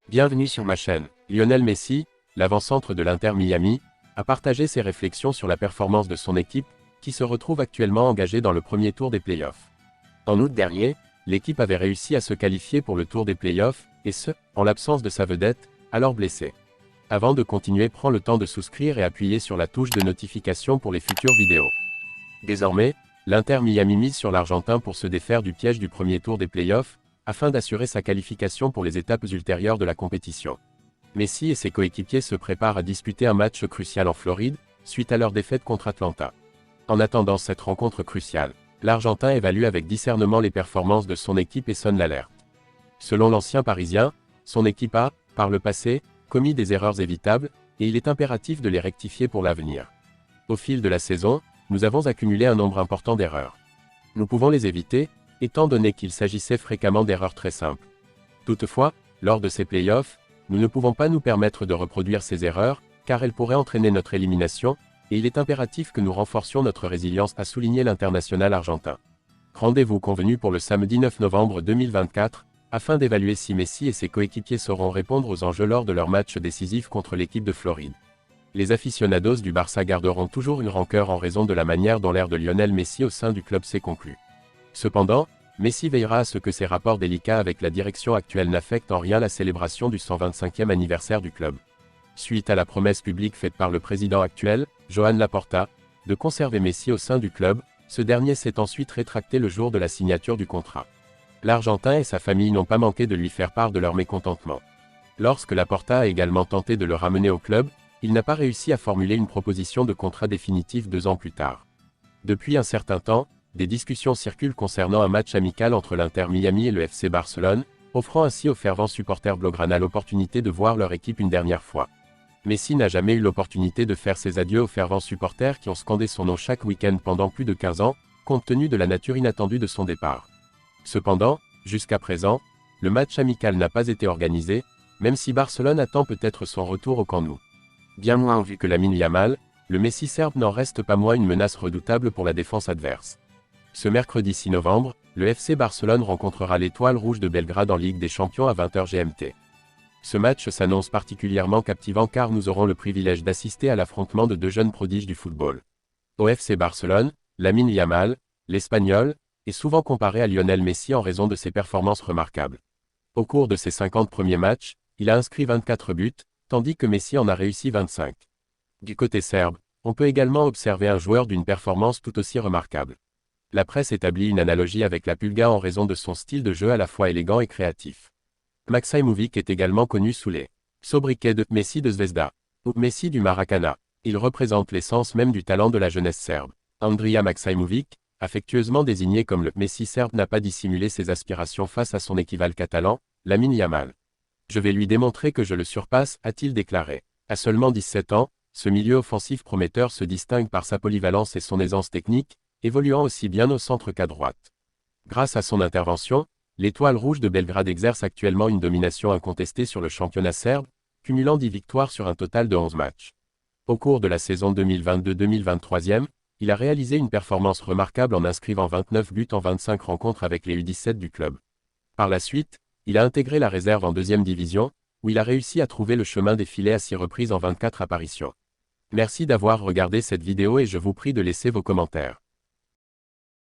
Bienvenue sur ma chaîne. Lionel Messi, l'avant-centre de l'Inter Miami, a partagé ses réflexions sur la performance de son équipe, qui se retrouve actuellement engagée dans le premier tour des playoffs. En août dernier, l'équipe avait réussi à se qualifier pour le tour des playoffs, et ce, en l'absence de sa vedette, alors blessé. Avant de continuer, prends le temps de souscrire et appuyer sur la touche de notification pour les futures vidéos. Désormais, l'Inter Miami mise sur l'Argentin pour se défaire du piège du premier tour des playoffs, afin d'assurer sa qualification pour les étapes ultérieures de la compétition. Messi et ses coéquipiers se préparent à disputer un match crucial en Floride, suite à leur défaite contre Atlanta. En attendant cette rencontre cruciale, l'Argentin évalue avec discernement les performances de son équipe et sonne l'alerte. Selon l'ancien Parisien, son équipe a, par le passé, commis des erreurs évitables, et il est impératif de les rectifier pour l'avenir. Au fil de la saison, nous avons accumulé un nombre important d'erreurs. Nous pouvons les éviter, étant donné qu'il s'agissait fréquemment d'erreurs très simples. Toutefois, lors de ces playoffs, nous ne pouvons pas nous permettre de reproduire ces erreurs, car elles pourraient entraîner notre élimination, et il est impératif que nous renforcions notre résilience, a souligné l'international argentin. Rendez-vous convenu pour le samedi 9 novembre 2024, afin d'évaluer si Messi et ses coéquipiers sauront répondre aux enjeux lors de leur match décisif contre l'équipe de Floride. Les aficionados du Barça garderont toujours une rancœur en raison de la manière dont l'ère de Lionel Messi au sein du club s'est conclue. Cependant, Messi veillera à ce que ses rapports délicats avec la direction actuelle n'affectent en rien la célébration du 125e anniversaire du club. Suite à la promesse publique faite par le président actuel, Joan Laporta, de conserver Messi au sein du club, ce dernier s'est ensuite rétracté le jour de la signature du contrat. L'Argentin et sa famille n'ont pas manqué de lui faire part de leur mécontentement. Lorsque Laporta a également tenté de le ramener au club, il n'a pas réussi à formuler une proposition de contrat définitif 2 ans plus tard. Depuis un certain temps, des discussions circulent concernant un match amical entre l'Inter Miami et le FC Barcelone, offrant ainsi aux fervents supporters blaugrana l'opportunité de voir leur équipe une dernière fois. Messi n'a jamais eu l'opportunité de faire ses adieux aux fervents supporters qui ont scandé son nom chaque week-end pendant plus de 15 ans, compte tenu de la nature inattendue de son départ. Cependant, jusqu'à présent, le match amical n'a pas été organisé, même si Barcelone attend peut-être son retour au Camp Nou. Bien moins en vue que Lamine Yamal, le Messi serbe n'en reste pas moins une menace redoutable pour la défense adverse. Ce mercredi 6 novembre, le FC Barcelone rencontrera l'Étoile Rouge de Belgrade en Ligue des Champions à 20h GMT. Ce match s'annonce particulièrement captivant car nous aurons le privilège d'assister à l'affrontement de 2 jeunes prodiges du football. Au FC Barcelone, Lamine Yamal, l'Espagnol, est souvent comparé à Lionel Messi en raison de ses performances remarquables. Au cours de ses 50 premiers matchs, il a inscrit 24 buts, tandis que Messi en a réussi 25. Du côté serbe, on peut également observer un joueur d'une performance tout aussi remarquable. La presse établit une analogie avec la Pulga en raison de son style de jeu à la fois élégant et créatif. Maksimovic est également connu sous les sobriquets de Messi de Zvezda ou Messi du Maracana. Il représente l'essence même du talent de la jeunesse serbe. Andrija Maksimovic, affectueusement désigné comme le Messi serbe, n'a pas dissimulé ses aspirations face à son équivalent catalan, Lamine Yamal. Je vais lui démontrer que je le surpasse, a-t-il déclaré. À seulement 17 ans, ce milieu offensif prometteur se distingue par sa polyvalence et son aisance technique, évoluant aussi bien au centre qu'à droite. Grâce à son intervention, l'Étoile Rouge de Belgrade exerce actuellement une domination incontestée sur le championnat serbe, cumulant 10 victoires sur un total de 11 matchs. Au cours de la saison 2022-2023, il a réalisé une performance remarquable en inscrivant 29 buts en 25 rencontres avec les U17 du club. Par la suite, il a intégré la réserve en 2e division, où il a réussi à trouver le chemin des filets à 6 reprises en 24 apparitions. Merci d'avoir regardé cette vidéo et je vous prie de laisser vos commentaires.